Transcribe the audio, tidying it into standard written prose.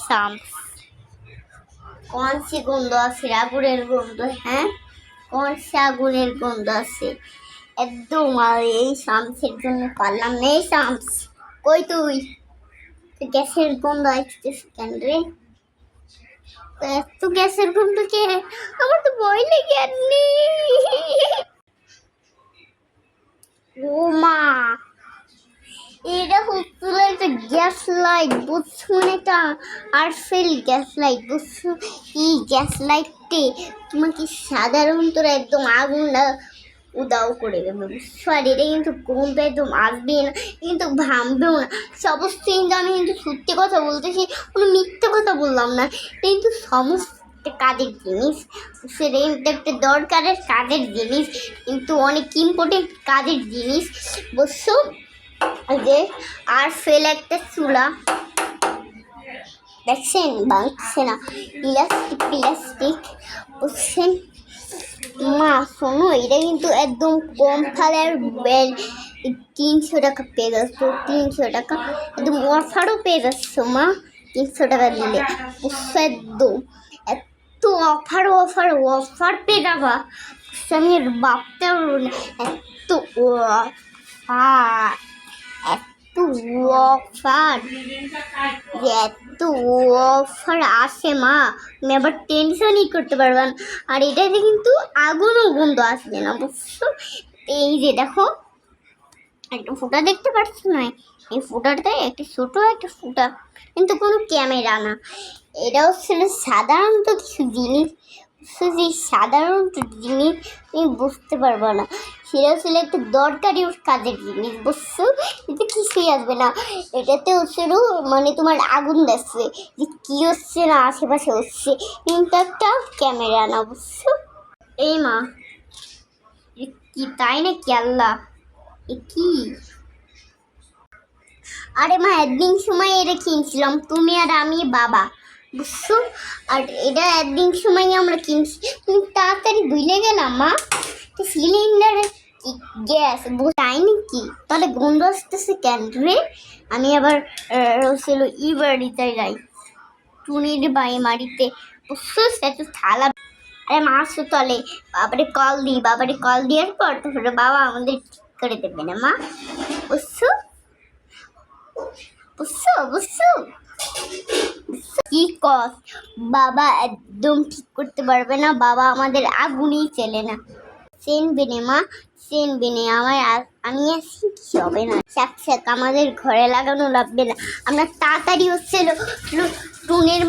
শামস। कौन सी गंध আছে আগুনের গন্ধ? হ্যাঁ, কোন সে আগুনের গন্ধ আছে? একদম আর এই শামসের জন্য পারলাম না। এই শামস, কই তুই? গ্যাসের গন্ধ আসতেছে কেন রে? এত গ্যাসের গন্ধ কে? আমার তো ভয় লেগে আনি। ও মা, এটা হচ্ছে একটা গ্যাস লাইট, বুঝছো? একটা আর্টফেল গ্যাস লাইট, বুঝছো? এই গ্যাস লাইটে তোমাকে সাধারণত একদম আগুনটা উদাও করে দেবে, বুঝছো? আর এটা কিন্তু গন্ধ একদম আসবে না, কিন্তু ঘামবেও না। সমস্ত কিন্তু আমি কিন্তু সত্যি কথা বলতেছি, কোনো মিথ্যে কথা বললাম না। কিন্তু সমস্ত কাজের জিনিস, সেটা কিন্তু একটা দরকারের কাজের জিনিস, কিন্তু অনেক ইম্পর্টেন্ট কাজের জিনিস, বুঝছো? যে আর ফেল একটা চুলা দেখছেন, বাঁধছে না, ইলাস্টিক প্লাস্টিক, বুঝছেন? মা শোনো, এটা কিন্তু একদম কম ফালের বেল, 300 টাকা পেয়ে যাচ্ছ, 300 টাকা একদম অফারও পেয়ে যাচ্ছ মা, 300 টাকা দিলে, বুঝছো? একদম এত অফার অফার অফার পেয়ে যাবা, আমি ভাবতেও এত অফার, এত অফার, এত অফার আসে মা, তুমি আবার টেনশনই করতে পারবেন। আর এটাতে কিন্তু আগুনও গন্ধ আসবে না, বুঝছো? এই যে দেখো একটা ফোঁটা দেখতে পাচ্ছ না, এই ফোঁটাতে একটা ছোট একটা ফোঁটা, কিন্তু কোনো ক্যামেরা না। এটাও ছিল সাধারণত কিছু জিনিস, যে সাধারণত জিনিস তুমি বুঝতে পারবো না, সেটাও ছিল একটা দরকারি কাজের জিনিস, বুঝছো? এতে কিছুই আসবে না। এটাতে হচ্ছে মানে তোমার আগুন দেখছে যে কী হচ্ছে না আশেপাশে হচ্ছে, কিন্তু একটা ক্যামেরা না, বুঝছো? এই মা, কি তাই নাকি? আল্লাহ, এ কি? আরে মা, একদিন সময় এটা কিনছিলাম তুমি আর আমি, বাবা, বুঝছো? আর এটা একদিন সময় আমরা কিনছি, তুমি তাড়াতাড়ি ভুলে গেলাম মা। সিলিন্ডারে গ্যাস তাই নাকি? তাহলে গন্ধ আসতেছে কেন রে? আমি আবার ছিল ই বাড়িতে যাই, টুনির বাড়িতে, বুঝছো? সেটা থালা, আরে মাছ তো তলে, বাবারে কল দেওয়ার পর তারপরে বাবা আমাদের ঠিক করে দেবে না মা, বুঝছো? বুঝছো বুঝছো কি কস? বাবা একদম ঠিক করতে পারবে না, বাবা আমাদের আগুনই চেলে না। চেনবে না মা, চেনবে না, আমি আসি, কিছু হবে না। শাক আমাদের ঘরে লাগানো লাগবে না, আমরা তাড়াতাড়ি হচ্ছে টুনের